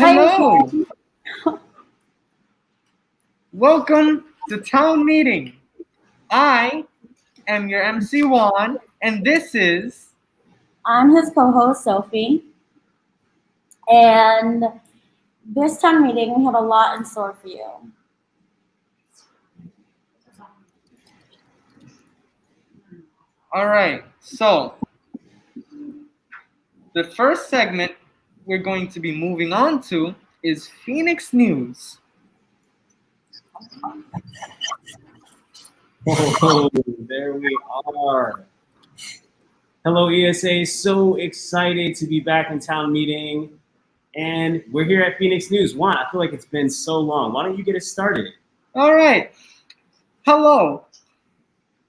Hello. Welcome to town meeting. I am your MC Juan, and this is. I'm his co-host, Sophie. And this town meeting, we have a lot in store for you. All right, so the first segment we're going to be moving on to is Phoenix News. Oh, there we are. Hello, ESA. So excited to be back in town meeting. And we're here at Phoenix News. Juan, I feel like it's been so long. Why don't you get us started? All right. Hello.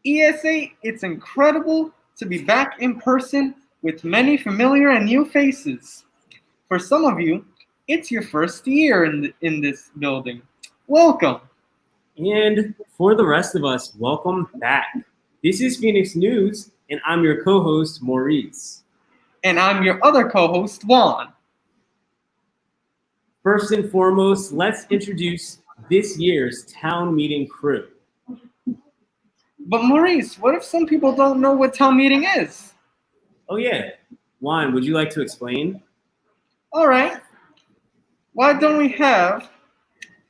ESA, it's incredible to be back in person with many familiar and new faces. For some of you, it's your first year in this building. Welcome. And for the rest of us, welcome back. This is Phoenix News, and I'm your co-host, Maurice. And I'm your other co-host, Juan. First and foremost, let's introduce this year's town meeting crew. But Maurice, what if some people don't know what town meeting is? Oh yeah. Juan, would you like to explain? All right. Why don't we have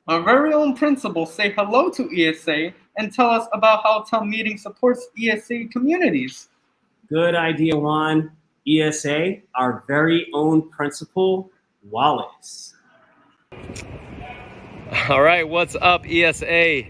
our very own principal say hello to ESA and tell us about how town meeting supports ESA communities? Good idea, Juan. ESA, our very own principal, Wallace. All right, what's up, ESA?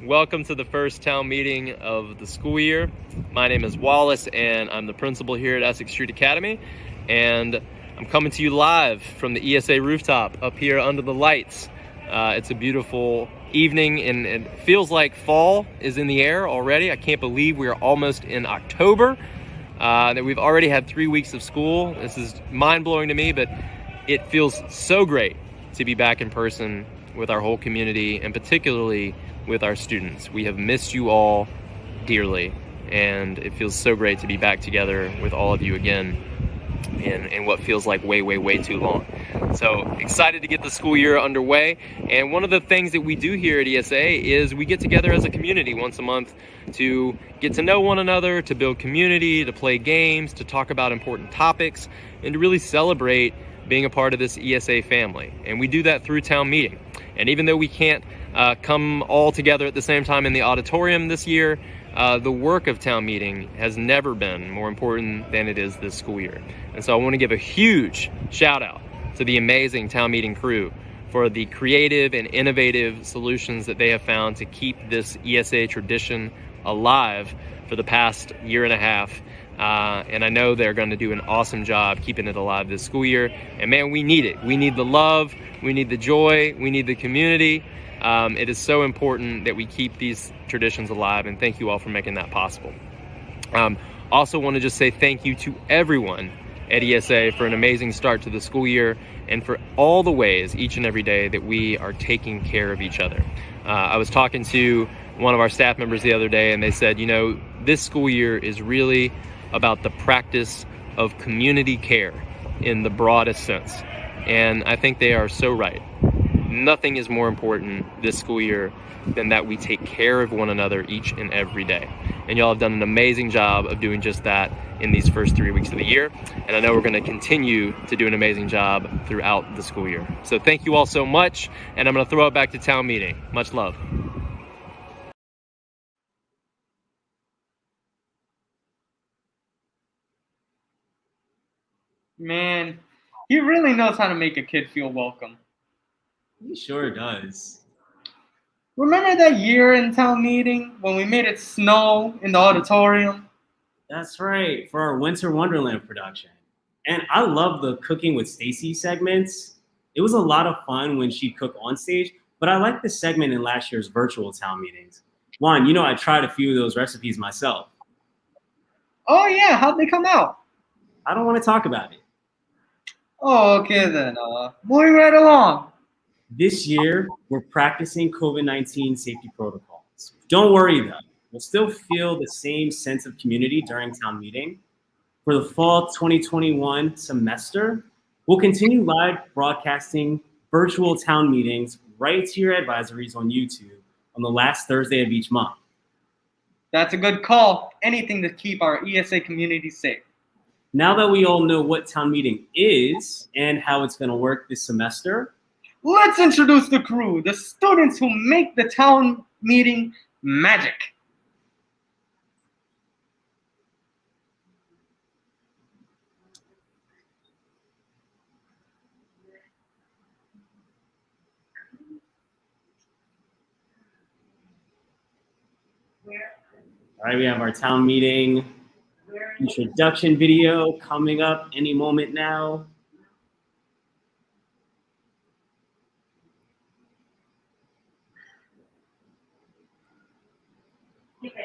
Welcome to the first town meeting of the school year. My name is Wallace, and I'm the principal here at Essex Street Academy. And I'm coming to you live from the ESA rooftop up here under the lights. It's a beautiful evening, and it feels like fall is in the air already. I can't believe we are almost in October, that we've already had 3 weeks of school. This is mind-blowing to me, but it feels so great to be back in person with our whole community, and particularly with our students. We have missed you all dearly, and it feels so great to be back together with all of you again in what feels like way too long. So excited to get the school year underway. And one of the things that we do here at ESA is we get together as a community once a month to get to know one another, to build community, to play games, to talk about important topics, and to really celebrate being a part of this ESA family. And we do that through town meeting. And even though we can't come all together at the same time in the auditorium this year, the work of town meeting has never been more important than it is this school year. And so I want to give a huge shout out to the amazing town meeting crew for the creative and innovative solutions that they have found to keep this ESA tradition alive for the past year and a half. And I know they're going to do an awesome job keeping it alive this school year. And man, we need it. We need the love, we need the joy, we need the community. It is so important that we keep these traditions alive, and thank you all for making that possible. Also want to just say thank you to everyone at ESA for an amazing start to the school year and for all the ways each and every day that we are taking care of each other. I was talking to one of our staff members the other day, and they said, you know, this school year is really about the practice of community care in the broadest sense. And I think they are so right. Nothing is more important this school year than that we take care of one another each and every day. And y'all have done an amazing job of doing just that in these first 3 weeks of the year. And I know we're going to continue to do an amazing job throughout the school year. So thank you all so much. And I'm going to throw it back to town meeting. Much love. Man, he really knows how to make a kid feel welcome. He sure does. Remember that year in town meeting when we made it snow in the auditorium? That's right, for our Winter Wonderland production. And I love the Cooking with Stacy segments. It was a lot of fun when she'd cook on stage, but I like the segment in last year's virtual town meetings. Juan, you know I tried a few of those recipes myself. Oh yeah, how'd they come out? I don't want to talk about it. Oh, okay then. Moving right along. This year, we're practicing COVID-19 safety protocols. Don't worry though, we'll still feel the same sense of community during town meeting. For the fall 2021 semester, We'll continue live broadcasting virtual town meetings right to your advisories on YouTube on the last Thursday of each month. That's a good call. Anything to keep our ESA community safe. Now that we all know what town meeting is and how it's going to work this semester, Let's introduce the crew, the students who make the town meeting magic. all right, we have our town meeting introduction video coming up any moment now.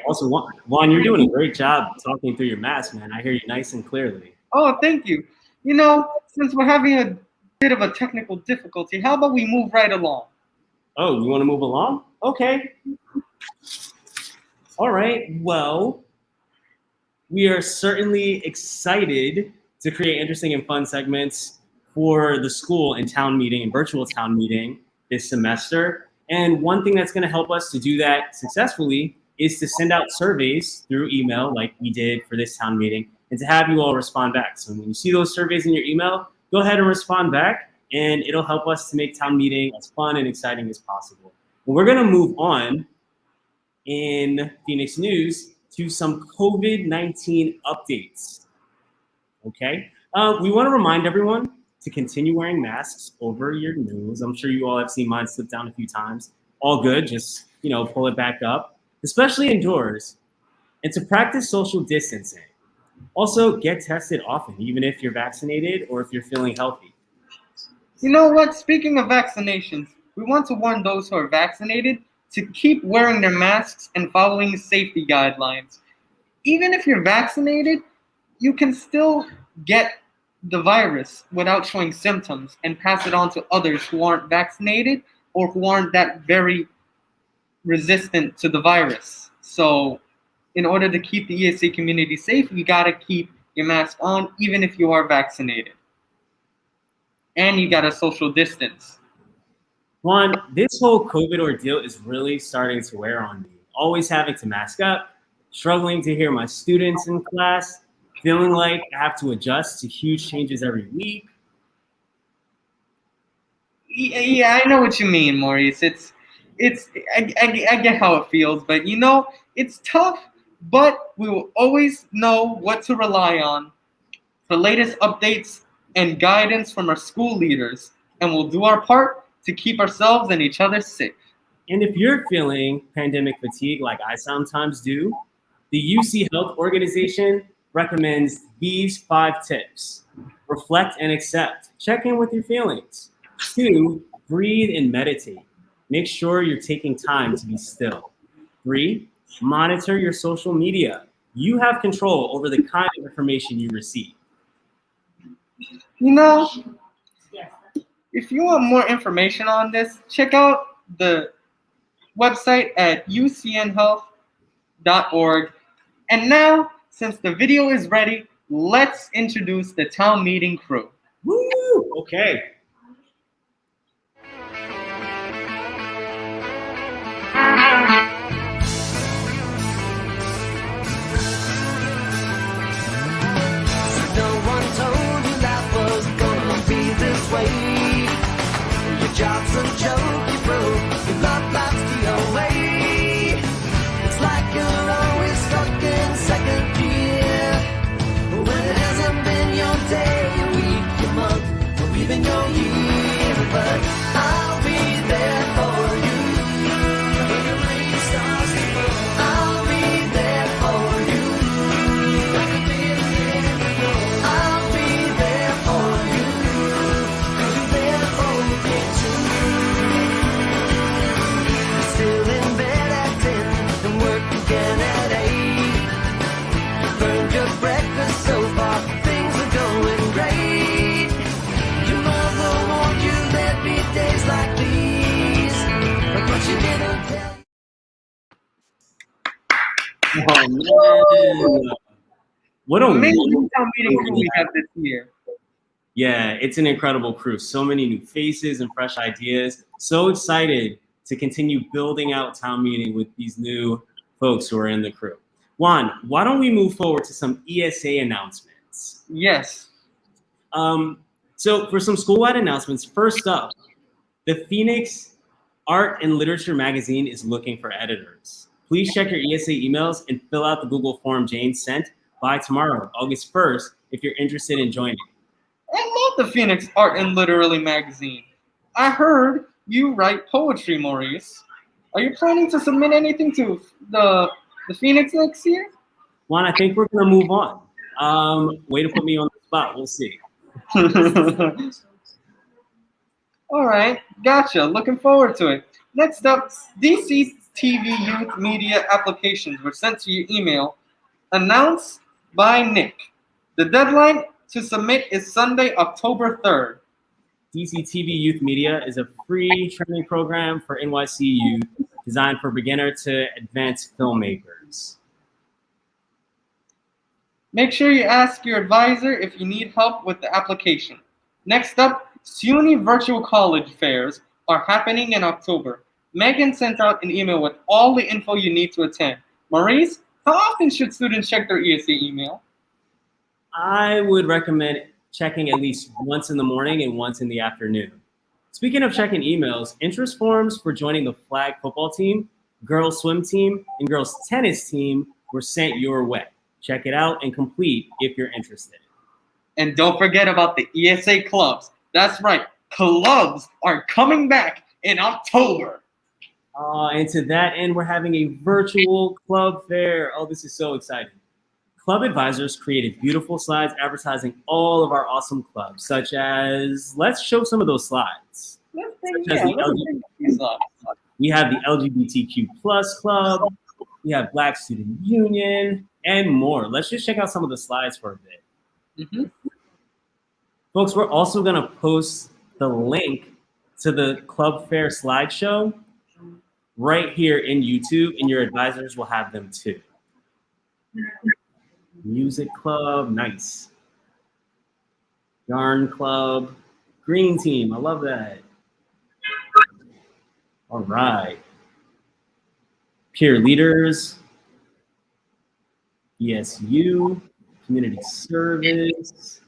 Also, Juan, you're doing a great job talking through your mask, man. I hear you nice and clearly. Oh, thank you. You know, since we're having a bit of a technical difficulty, how about we move right along? Oh, you want to move along? Okay. All right. Well, we are certainly excited to create interesting and fun segments for the school and town meeting and virtual town meeting this semester. And one thing that's going to help us to do that successfully is to send out surveys through email like we did for this town meeting and to have you all respond back. So when you see those surveys in your email, go ahead and respond back and it'll help us to make town meeting as fun and exciting as possible. And we're going to move on in Phoenix News to some COVID-19 updates. Okay, we want to remind everyone to continue wearing masks over your nose. I'm sure you all have seen mine slip down a few times. All good, just pull it back up, especially indoors, and to practice social distancing. Also, get tested often, even if you're vaccinated or if you're feeling healthy. You know what? Speaking of vaccinations, we want to warn those who are vaccinated to keep wearing their masks and following safety guidelines. Even if you're vaccinated, you can still get the virus without showing symptoms and pass it on to others who aren't vaccinated or who aren't that very resistant to the virus. So in order to keep the ESA community safe, you gotta keep your mask on even if you are vaccinated. And you gotta social distance. Juan, this whole COVID ordeal is really starting to wear on me. Always having to mask up, struggling to hear my students in class, feeling like I have to adjust to huge changes every week. Yeah, I know what you mean, Maurice. I get how it feels, but it's tough, but we will always know what to rely on for latest updates and guidance from our school leaders, and we'll do our part to keep ourselves and each other safe. And if you're feeling pandemic fatigue like I sometimes do, the UC Health Organization recommends these 5 tips. Reflect and accept. Check in with your feelings. 2, breathe and meditate. Make sure you're taking time to be still. 3, monitor your social media. You have control over the kind of information you receive. If you want more information on this, check out the website at ucnhealth.org. And now, since the video is ready, let's introduce the town meeting crew. Woo! Okay. Job's a joke, you broke, your love life's the away. It's like you're always stuck in second gear. When it hasn't been your day, your week, your month, or even your year. But I'll be there for you. When the rain starts to fall, I'll be there for you. Like a big I'll be there for you. 'Cause you're there for me too. Still in bed at 10 and work again at 8. Burned your breakfast so far, things are going great. Your mother warned you there'd be days like these, but she didn't tell you. Oh, man. What a Amazing wonderful town meeting crew we have this year. Yeah, it's an incredible crew. So many new faces and fresh ideas. So excited to continue building out Town Meeting with these new folks who are in the crew. Juan, why don't we move forward to some ESA announcements? Yes. So for some school-wide announcements, first up, the Phoenix Art and Literature magazine is looking for editors. Please check your ESA emails and fill out the Google form Jane sent by tomorrow, August 1st, if you're interested in joining. I love the Phoenix Art and Literally magazine. I heard you write poetry, Maurice. Are you planning to submit anything to the Phoenix next year? Juan, I think we're going to move on. Way to put me on the spot. We'll see. All right, gotcha. Looking forward to it. Next up, DC TV Youth Media applications were sent to your email, announced by Nick. The deadline to submit is Sunday, October 3rd. DC TV Youth Media is a free training program for NYC youth designed for beginner to advanced filmmakers. Make sure you ask your advisor if you need help with the application. Next up, SUNY virtual college fairs are happening in October. Megan sent out an email with all the info you need to attend. Maurice, how often should students check their ESA email? I would recommend checking at least once in the morning and once in the afternoon. Speaking of checking emails, interest forms for joining the flag football team, girls swim team, and girls tennis team were sent your way. Check it out and complete if you're interested. And don't forget about the ESA clubs. That's right, clubs are coming back in October. And to that end, we're having a virtual club fair. Oh, this is so exciting. Club advisors created beautiful slides advertising all of our awesome clubs, such as, let's show some of those slides. We have the LGBTQ plus club, we have Black Student Union, and more. Let's just check out some of the slides for a bit. Mm-hmm. Folks, we're also gonna post the link to the Club Fair slideshow right here in YouTube, and your advisors will have them too. Music club, nice. Yarn club, green team, I love that. All right. Peer leaders, ESU, community service.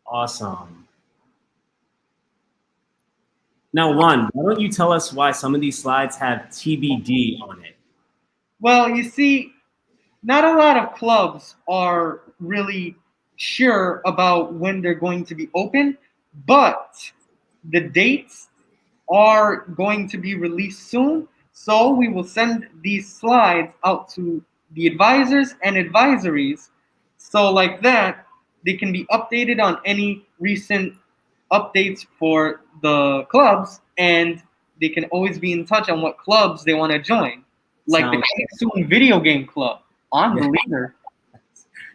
Awesome. Now, Juan, why don't you tell us why some of these slides have TBD on it? Well, you see, not a lot of clubs are really sure about when they're going to be open, but the dates are going to be released soon. So we will send these slides out to the advisors and advisories. So like that, they can be updated on any recent updates for the clubs, and they can always be in touch on what clubs they want to join. Like the Coming Soon Video Game Club. Unbeliever.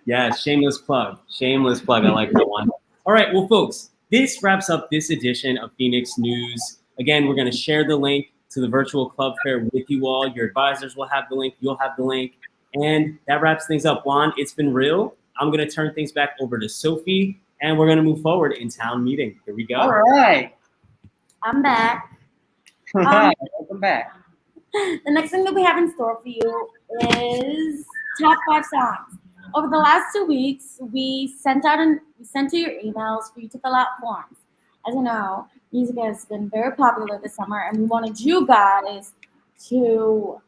Yeah, shameless plug. Shameless plug. I like that one. All right, well, folks, this wraps up this edition of Phoenix News. Again, we're going to share the link to the virtual club fair with you all. Your advisors will have the link. You'll have the link. And that wraps things up. Juan, it's been real. I'm going to turn things back over to Sophie, and we're going to move forward in town meeting. Here we go. All right. I'm back. Welcome back. The next thing that we have in store for you is top 5 songs. Over the last 2 weeks, we sent to your emails for you to fill out forms. As you know, music has been very popular this summer, and we wanted you guys to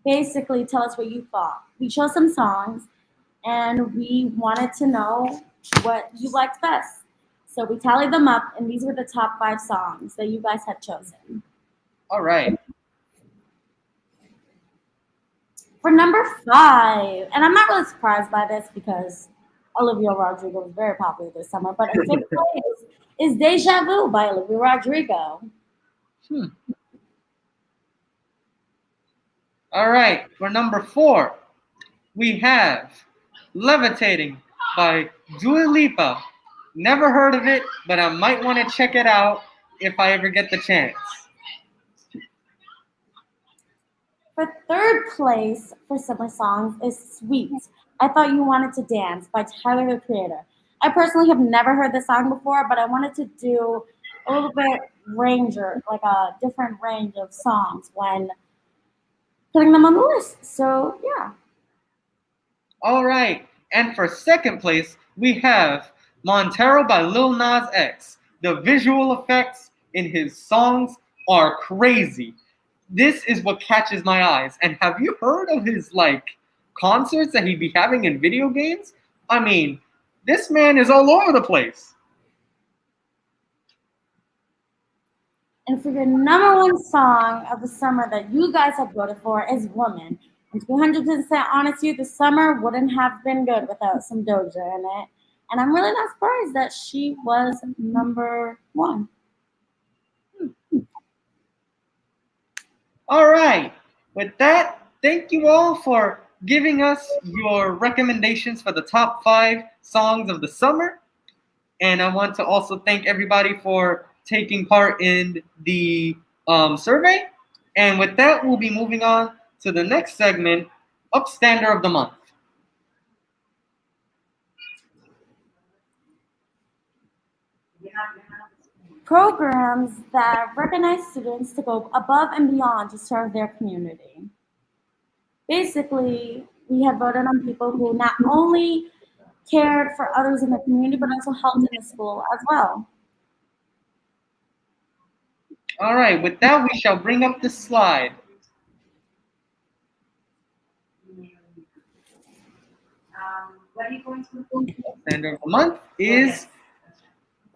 basically tell us what you thought. We chose some songs, and we wanted to know what you liked best. So we tallied them up, and these were the top 5 songs that you guys had chosen. All right. For number 5, and I'm not really surprised by this because Olivia Rodrigo was very popular this summer, but in 5th place is Deja Vu by Olivia Rodrigo. All right. For number 4, we have Levitating by Dua Lipa. Never heard of it, but I might want to check it out if I ever get the chance. For 3rd place for summer songs is Sweet, I Thought You Wanted to Dance by Tyler, the Creator. I personally have never heard this song before, but I wanted to do a little bit like a different range of songs when putting them on the list. So yeah. All right. And for second place, we have Montero by Lil Nas X. The visual effects in his songs are crazy. This is what catches my eyes. And have you heard of his concerts that he be having in video games? I mean, this man is all over the place. And for your number one song of the summer that you guys have voted for is Woman. And to be 100% honest with you, the summer wouldn't have been good without some Doja in it. And I'm really not surprised that she was number one. All right. With that, thank you all for giving us your recommendations for the top 5 songs of the summer. And I want to also thank everybody for taking part in the survey. And with that, we'll be moving on to the next segment, Upstander of the Month. Programs that recognize students to go above and beyond to serve their community. Basically, we have voted on people who not only cared for others in the community, but also helped in the school as well. All right, with that, we shall bring up the slide. What are you going to do? Upstander of the Month is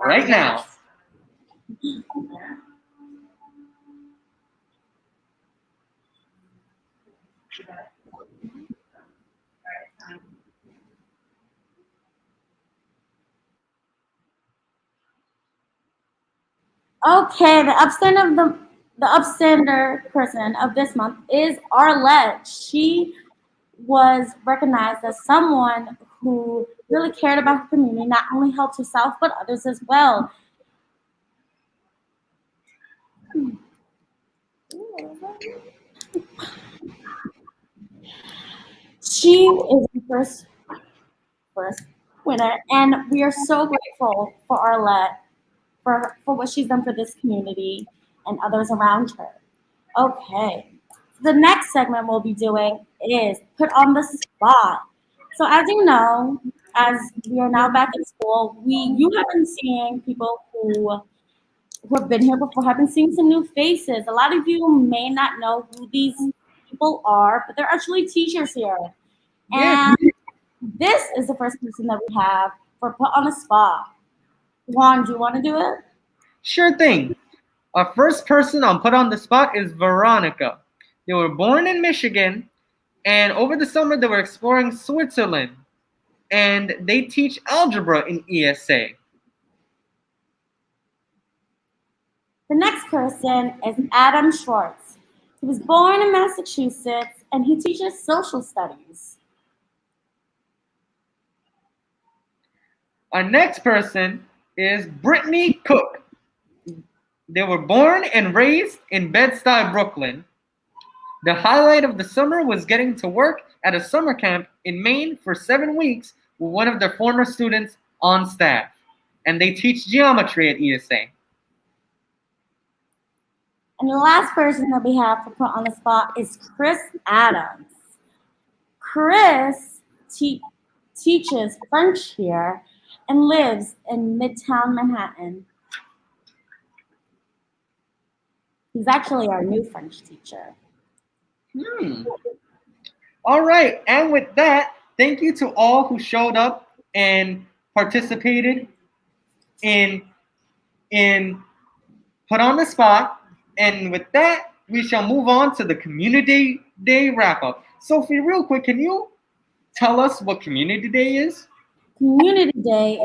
right now. Okay, the upstander person of this month is Arlette. She was recognized as someone who really cared about her community, not only helped herself but others as well. She is the first winner, and we are so grateful for Arlette for what she's done for this community and others around her. Okay, the next segment we'll be doing is Put on the Spot. So as you know, as we are now back in school, you have been seeing people who have been here before, have been seeing some new faces. A lot of you may not know who these people are, but they're actually teachers here. And this is the first person that we have for Put on the Spot. Juan, do you want to do it? Sure thing. Our first person on Put on the Spot is Veronica. They were born in Michigan, and over the summer they were exploring Switzerland, and they teach algebra in ESA. The next person is Adam Schwartz. He was born in Massachusetts, and he teaches social studies. Our next person is Brittany Cook. They were born and raised in Bed-Stuy, Brooklyn. The highlight of the summer was getting to work at a summer camp in Maine for 7 weeks with one of their former students on staff. And they teach geometry at ESA. And the last person that we have for Put on the Spot is Chris Adams. Chris teaches French here and lives in Midtown Manhattan. He's actually our new French teacher. All right, and with that, thank you to all who showed up and participated in Put on the Spot. And with that, we shall move on to the Community Day wrap-up. Sophie, real quick, can you tell us what Community Day is? Community Day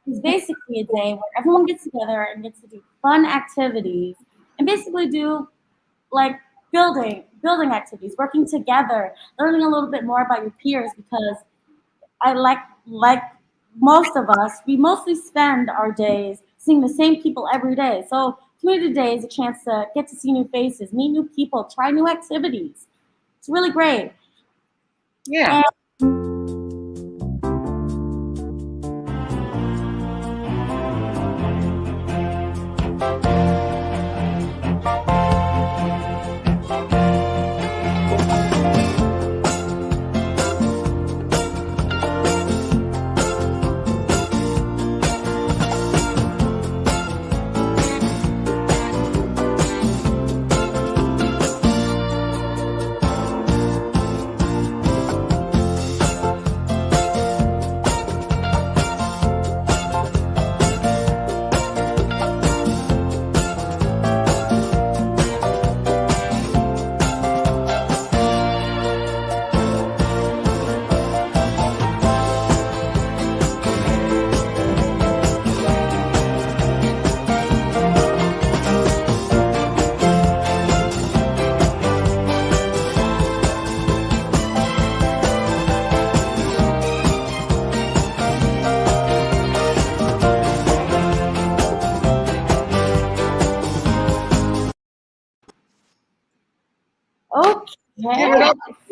is basically a day where everyone gets together and gets to do fun activities and basically do like building activities, working together, learning a little bit more about your peers, because I like most of us, we mostly spend our days seeing the same people every day. So Community Day is a chance to get to see new faces, meet new people, try new activities. It's really great. Yeah.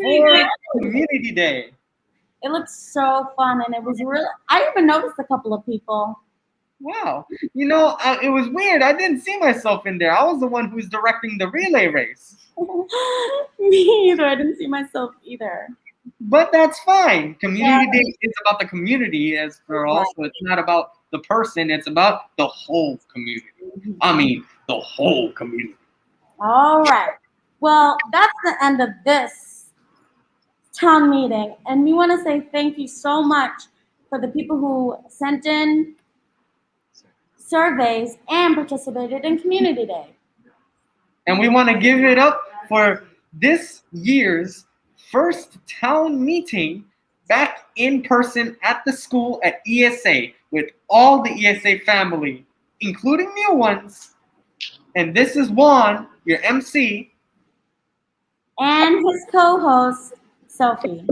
Day. Community Day. It looked so fun, and it was really. I even noticed a couple of people. Wow. You know, it was weird. I didn't see myself in there. I was the one who was directing the relay race. Me either. I didn't see myself either. But that's fine. Community Day is about the community as for all, so it's not about the person, it's about the whole community. I mean, the whole community. All right. Well, that's the end of this town meeting, and we want to say thank you so much for the people who sent in surveys and participated in Community Day. And we want to give it up for this year's first town meeting back in person at the school at ESA with all the ESA family, including new ones. And this is Juan, your MC. And his co-host, Sophie.